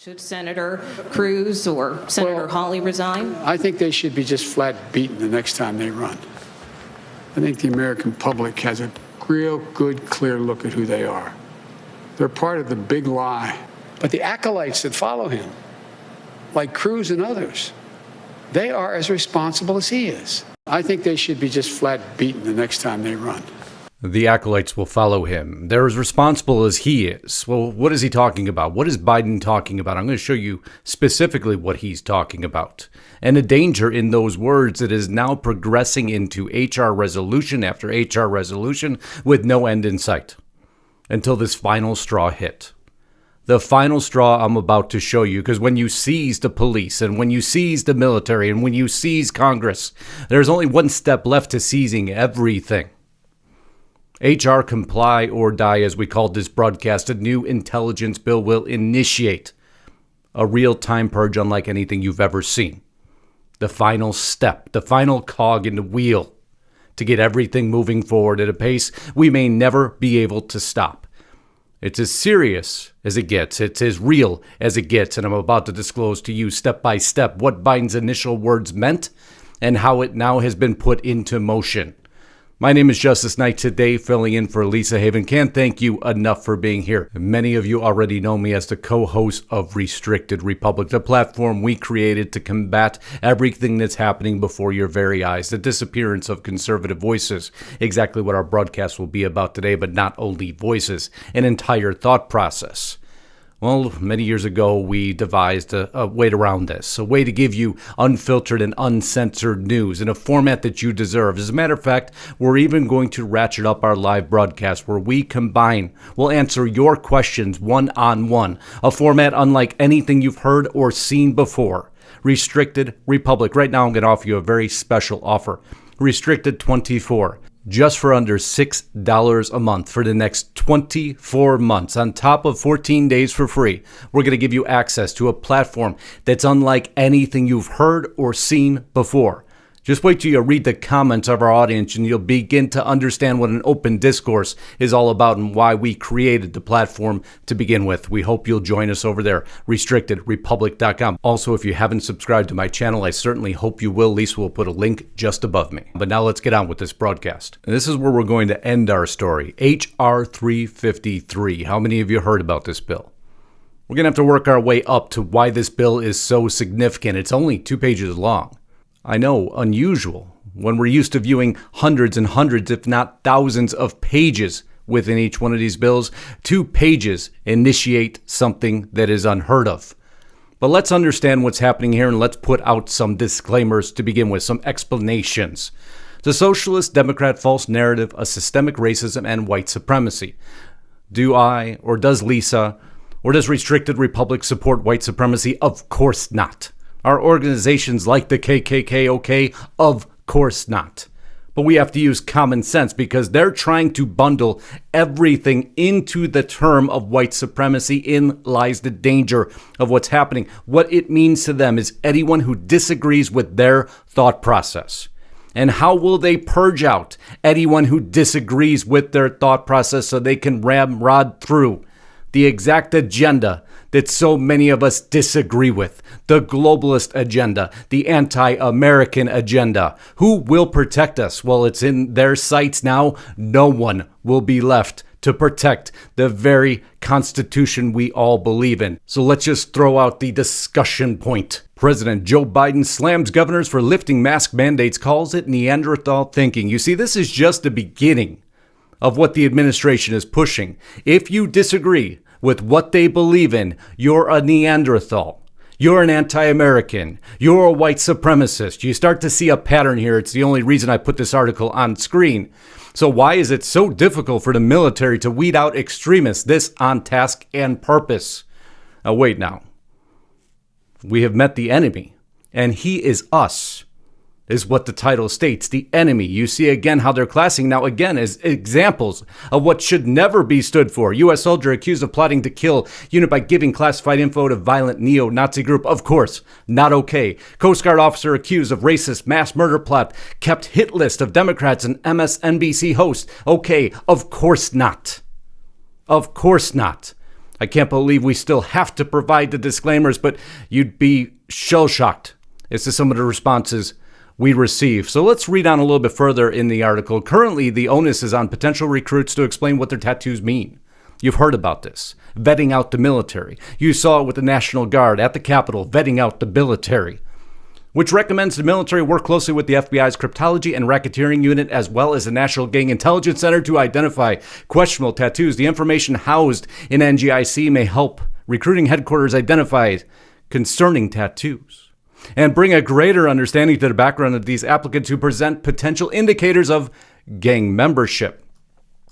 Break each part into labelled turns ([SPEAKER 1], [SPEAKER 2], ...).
[SPEAKER 1] Should Senator Cruz or Senator Hawley resign?
[SPEAKER 2] I think they should be just flat beaten the next time they run. I think the American public has a real good, clear look at who they are. They're part of the big lie. But the acolytes that follow him, like Cruz and others, they are as responsible as he is. I think they should be just flat beaten the next time they run.
[SPEAKER 3] The acolytes will follow him. They're as responsible as he is. Well, what is he talking about? What is Biden talking about? I'm going to show you specifically what he's talking about. And the danger in those words that is now progressing into HR resolution after HR resolution with no end in sight until this final straw hit. The final straw I'm about to show you, because when you seize the police and when you seize the military and when you seize Congress, there's only one step left to seizing everything. HR Comply or Die, as we called this broadcast, a new intelligence bill will initiate a real-time purge unlike anything you've ever seen. The final step, the final cog in the wheel to get everything moving forward at a pace we may never be able to stop. It's as serious as it gets. It's as real as it gets. And I'm about to disclose to you step by step what Biden's initial words meant and how it now has been put into motion. My name is Justice Knight, today filling in for Lisa Haven. Can't thank you enough for being here. Many of you already know me as the co-host of Restricted Republic, the platform we created to combat everything that's happening before your very eyes, the disappearance of conservative voices, exactly what our broadcast will be about today, but not only voices, an entire thought process. Well, many years ago, we devised a way around this, a way to give you unfiltered and uncensored news in a format that you deserve. As a matter of fact, we're even going to ratchet up our live broadcast where we'll answer your questions one-on-one, a format unlike anything you've heard or seen before. Restricted Republic. Right now, I'm going to offer you a very special offer. Restricted 24. Just for under $6 a month for the next 24 months. On top of 14 days for free, we're going to give you access to a platform that's unlike anything you've heard or seen before. Just wait till you read the comments of our audience and you'll begin to understand what an open discourse is all about and why we created the platform to begin with. We hope you'll join us over there, restrictedrepublic.com. Also, if you haven't subscribed to my channel, I certainly hope you will. Lisa will put a link just above me. But now let's get on with this broadcast. And this is where we're going to end our story. H.R. 353. How many of you heard about this bill? We're going to have to work our way up to why this bill is so significant. It's only 2 pages long. I know, unusual, when we're used to viewing hundreds and hundreds, if not thousands of pages within each one of these bills. 2 pages initiate something that is unheard of. But let's understand what's happening here and let's put out some disclaimers to begin with, some explanations. The socialist Democrat false narrative of systemic racism and white supremacy. Do I, or does Lisa, or does Restricted Republic support white supremacy? Of course not. Are organizations like the KKK okay? Of course not. But we have to use common sense because they're trying to bundle everything into the term of white supremacy. In lies the danger of what's happening. What it means to them is anyone who disagrees with their thought process. And how will they purge out anyone who disagrees with their thought process so they can ramrod through the exact agenda that so many of us disagree with? The globalist agenda, the anti-American agenda. Who will protect us? Well, it's in their sights now. No one will be left to protect the very Constitution we all believe in. So let's just throw out the discussion point. President Joe Biden slams governors for lifting mask mandates, calls it Neanderthal thinking. You see, this is just the beginning of what the administration is pushing. If you disagree with what they believe in, you're a Neanderthal. You're an anti-American. You're a white supremacist. You start to see a pattern here. It's the only reason I put this article on screen. So why is it so difficult for the military to weed out extremists this on task and purpose? Now wait now. We have met the enemy, and he is us. Is what the title states, the enemy. You see again how they're classing now again as examples of what should never be stood for. U.S. soldier accused of plotting to kill unit by giving classified info to violent neo-Nazi group. Of course, not okay. Coast Guard officer accused of racist mass murder plot. Kept hit list of Democrats and MSNBC host. Okay, of course not. Of course not. I can't believe we still have to provide the disclaimers, but you'd be shell-shocked as to some of the responses we receive. So let's read on a little bit further in the article. Currently, the onus is on potential recruits to explain what their tattoos mean. You've heard about this, vetting out the military. You saw it with the National Guard at the Capitol, vetting out the military, which recommends the military work closely with the FBI's cryptology and racketeering unit, as well as the National Gang Intelligence Center, to identify questionable tattoos. The information housed in NGIC may help recruiting headquarters identify concerning tattoos and bring a greater understanding to the background of these applicants who present potential indicators of gang membership.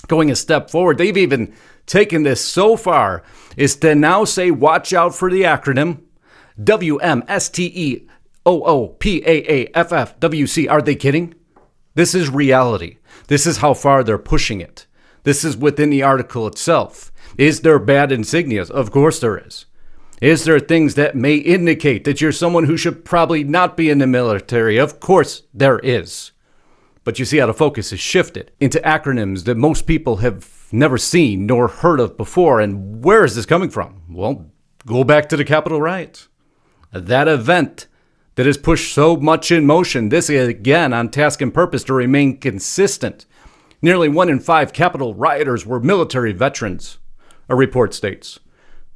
[SPEAKER 3] Going a step forward, they've even taken this so far is to now say, watch out for the acronym WMSTEOOPAAFFWC. Are they kidding? This is reality. This is how far they're pushing it. This is within the article itself. Is there bad insignias? Of course there is. Is there things that may indicate that you're someone who should probably not be in the military? Of course there is. But you see how the focus is shifted into acronyms that most people have never seen nor heard of before. And where is this coming from? Well, go back to the Capitol riots. That event that has pushed so much in motion, this is again on task and purpose to remain consistent. Nearly 1 in 5 Capitol rioters were military veterans, a report states.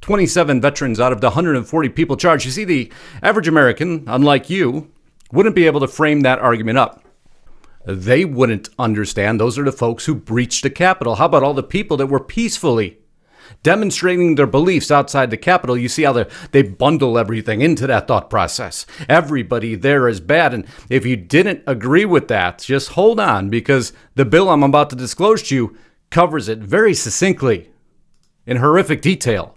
[SPEAKER 3] 27 veterans out of the 140 people charged. You see, the average American, unlike you, wouldn't be able to frame that argument up. They wouldn't understand. Those are the folks who breached the Capitol. How about all the people that were peacefully demonstrating their beliefs outside the Capitol? You see how they bundle everything into that thought process. Everybody there is bad. And if you didn't agree with that, just hold on, because the bill I'm about to disclose to you covers it very succinctly, in horrific detail,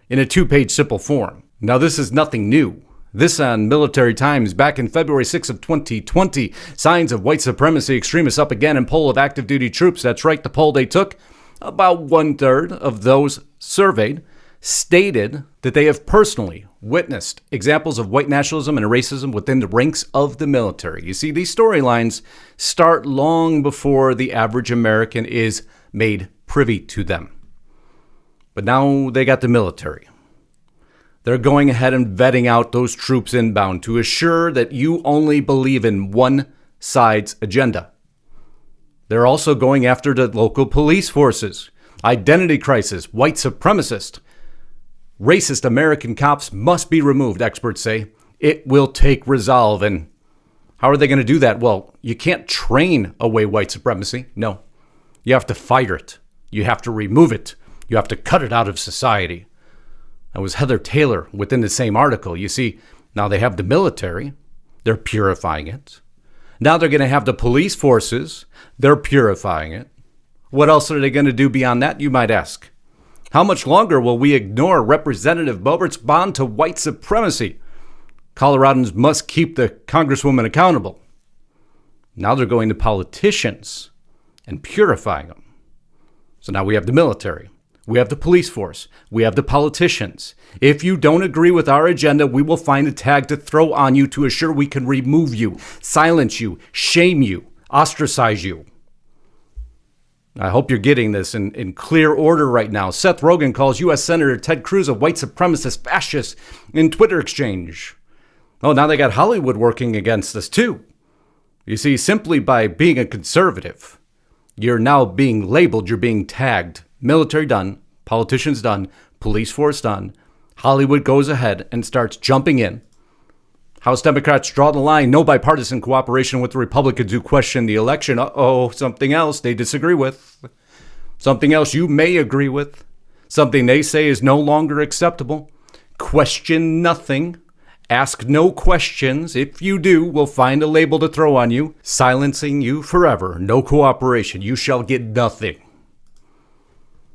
[SPEAKER 3] in a 2-page simple form. Now, this is nothing new. This on Military Times back in February 6 of 2020. Signs of white supremacy extremists up again in poll of active duty troops. That's right, the poll they took. About 1/3 of those surveyed stated that they have personally witnessed examples of white nationalism and racism within the ranks of the military. You see, these storylines start long before the average American is made privy to them. But now they got the military. They're going ahead and vetting out those troops inbound to assure that you only believe in one side's agenda. They're also going after the local police forces. Identity crisis, white supremacist, racist American cops must be removed, experts say. It will take resolve. And how are they going to do that? Well, you can't train away white supremacy. No. You have to fight it. You have to remove it. You have to cut it out of society. That was Heather Taylor within the same article. You see, now they have the military. They're purifying it. Now they're going to have the police forces. They're purifying it. What else are they going to do beyond that, you might ask? How much longer will we ignore Representative Boebert's bond to white supremacy? Coloradans must keep the Congresswoman accountable. Now they're going to politicians and purifying them. So now we have the military. We have the police force. We have the politicians. If you don't agree with our agenda, we will find a tag to throw on you to assure we can remove you, silence you, shame you, ostracize you. I hope you're getting this in clear order right now. Seth Rogen calls U.S. Senator Ted Cruz a white supremacist fascist in Twitter exchange. Oh, now they got Hollywood working against us too. You see, simply by being a conservative, you're now being labeled, you're being tagged. Military done, politicians done, police force done. Hollywood goes ahead and starts jumping in. House Democrats draw the line, no bipartisan cooperation with the Republicans who question the election. Uh-oh, something else they disagree with. Something else you may agree with. Something they say is no longer acceptable. Question nothing. Ask no questions. If you do, we'll find a label to throw on you, silencing you forever. No cooperation. You shall get nothing.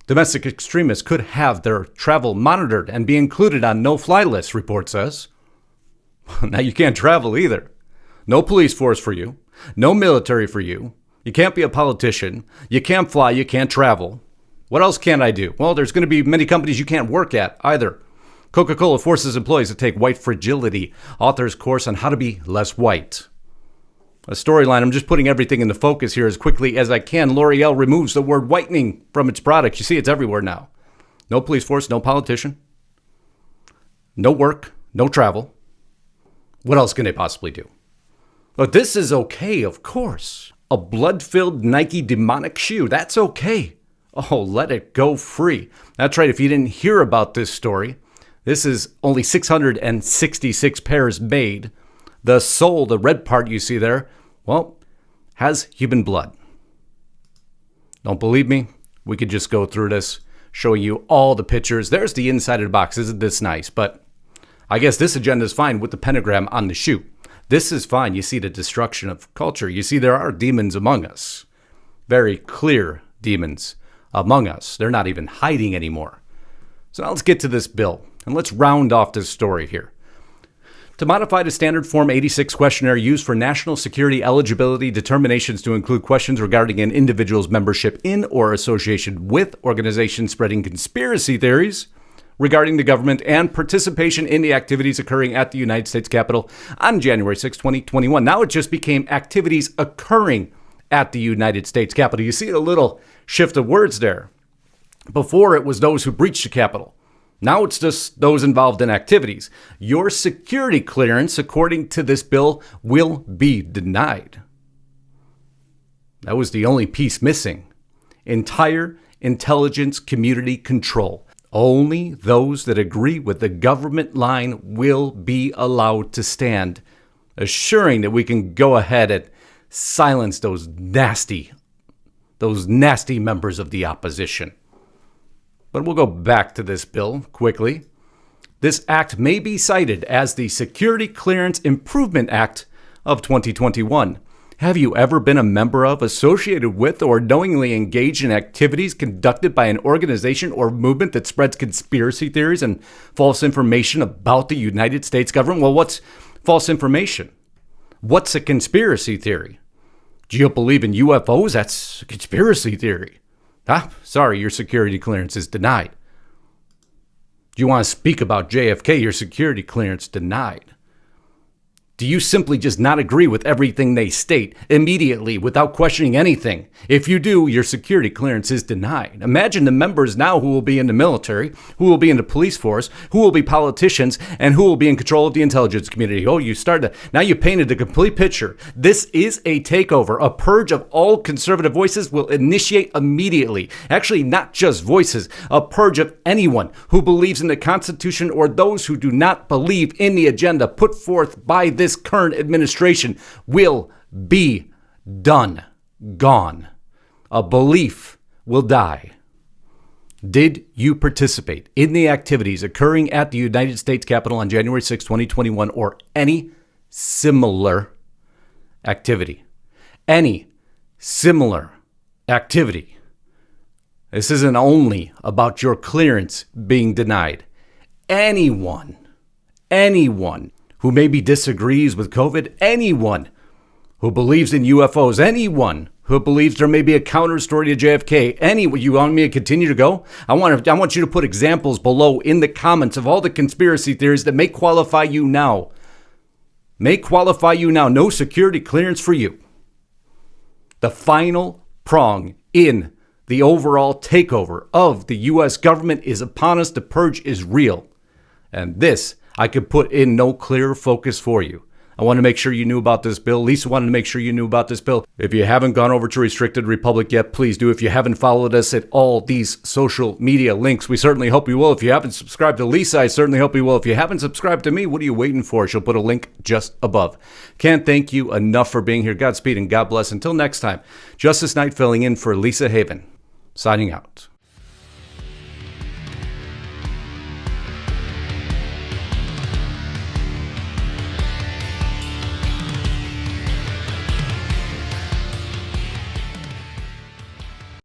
[SPEAKER 3] Domestic extremists could have their travel monitored and be included on no-fly lists, report says. Now you can't travel either. No police force for you. No military for you. You can't be a politician. You can't fly. You can't travel. What else can I do? Well, there's going to be many companies you can't work at either. Coca-Cola forces employees to take white fragility, author's course on how to be less white. A storyline, I'm just putting everything into focus here as quickly as I can. L'Oreal removes the word whitening from its products. You see, it's everywhere now. no police force, no politician, no work, no travel. What else can they possibly do? But this is okay, of course. A blood-filled Nike demonic shoe, that's okay. Oh, let it go free. That's right, if you didn't hear about this story, this is only 666 pairs made. The sole, the red part you see there, well, has human blood. Don't believe me? We could just go through this, showing you all the pictures. There's the inside of the box. Isn't this nice? But I guess this agenda is fine with the pentagram on the shoe. This is fine. You see the destruction of culture. You see there are demons among us. Very clear demons among us. They're not even hiding anymore. So now let's get to this bill, and let's round off this story here. To modify the standard Form 86 questionnaire used for national security eligibility determinations to include questions regarding an individual's membership in or association with organizations spreading conspiracy theories regarding the government and participation in the activities occurring at the United States Capitol on January 6, 2021. Now it just became activities occurring at the United States Capitol. You see a little shift of words there. Before it was those who breached the Capitol. Now it's just those involved in activities. Your security clearance, according to this bill, will be denied. That was the only piece missing. Entire intelligence community control. Only those that agree with the government line will be allowed to stand, assuring that we can go ahead and silence those nasty members of the opposition. But we'll go back to this bill quickly. This act may be cited as the Security Clearance Improvement Act of 2021. Have you ever been a member of, associated with, or knowingly engaged in activities conducted by an organization or movement that spreads conspiracy theories and false information about the United States government? Well, what's false information? What's a conspiracy theory? Do you believe in UFOs? That's a conspiracy theory. Sorry, your security clearance is denied. Do you want to speak about JFK? Your security clearance denied. Do you simply just not agree with everything they state immediately without questioning anything? If you do, your security clearance is denied. Imagine the members now who will be in the military, who will be in the police force, who will be politicians, and who will be in control of the intelligence community. Oh, now you painted the complete picture. This is a takeover. A purge of all conservative voices will initiate immediately. Actually, not just voices. A purge of anyone who believes in the Constitution or those who do not believe in the agenda put forth by this current administration will be done, gone. A belief will die. Did you participate in the activities occurring at the United States Capitol on January 6, 2021, or any similar activity? Any similar activity. This isn't only about your clearance being denied. Anyone who maybe disagrees with COVID, anyone who believes in UFOs, anyone who believes there may be a counter story to JFK, you want me to continue to go? I want you to put examples below in the comments of all the conspiracy theories that may qualify you now. No security clearance for you. The final prong in the overall takeover of the U.S. government is upon us. The purge is real. And this I could put in no clearer focus for you. I want to make sure you knew about this bill. Lisa wanted to make sure you knew about this bill. If you haven't gone over to Restricted Republic yet, please do. If you haven't followed us at all these social media links, we certainly hope you will. If you haven't subscribed to Lisa, I certainly hope you will. If you haven't subscribed to me, what are you waiting for? She'll put a link just above. Can't thank you enough for being here. Godspeed and God bless. Until next time, Justice Knight filling in for Lisa Haven. Signing out.